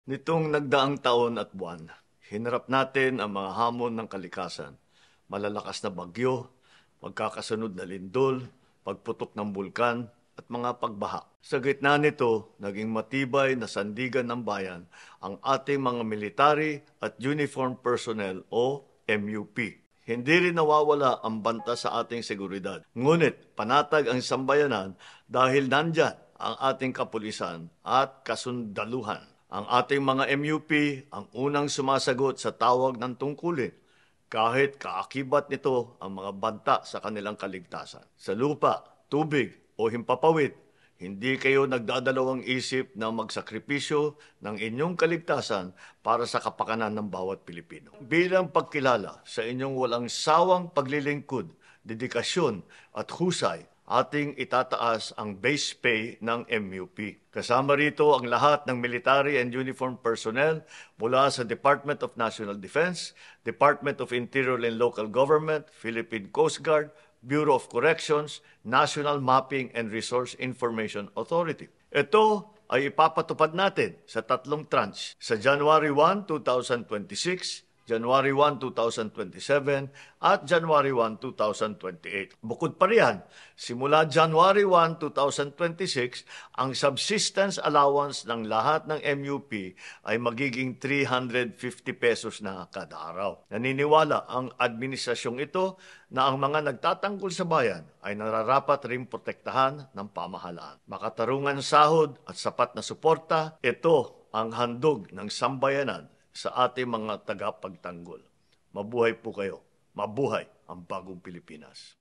Nitong nagdaang taon at buwan, hinarap natin ang mga hamon ng kalikasan. Malalakas na bagyo, magkakasunod na lindol, pagputok ng bulkan, at mga pagbaha. Sa gitna nito, naging matibay na sandigan ng bayan ang ating mga military at uniformed personnel o MUP. Hindi rin nawawala ang banta sa ating seguridad. Ngunit panatag ang sambayanan dahil nandyan ang ating kapulisan at kasundaluhan. Ang ating mga MUP ang unang sumasagot sa tawag ng tungkulin kahit kaakibat nito ang mga banta sa kanilang kaligtasan. Sa lupa, tubig o himpapawid, hindi kayo nagdadalawang isip na magsakripisyo ng inyong kaligtasan para sa kapakanan ng bawat Pilipino. Bilang pagkilala sa inyong walang sawang paglilingkod, dedikasyon at husay, ating itataas ang base pay ng MUP. Kasama rito ang lahat ng military and uniformed personnel mula sa Department of National Defense, Department of Interior and Local Government, Philippine Coast Guard, Bureau of Corrections, National Mapping and Resource Information Authority. Ito ay ipapatupad natin sa tatlong tranche sa January 1, 2026, January 1, 2027 at January 1, 2028. Bukod pa riyan, simula January 1, 2026, ang subsistence allowance ng lahat ng MUP ay magiging 350 pesos na kada araw. Naniniwala ang administrasyong ito na ang mga nagtatanggol sa bayan ay nararapat ring protektahan ng pamahalaan. Makatarungan sahod at sapat na suporta, ito ang handog ng sambayanan sa ating mga tagapagtanggol. Mabuhay po kayo. Mabuhay ang bagong Pilipinas.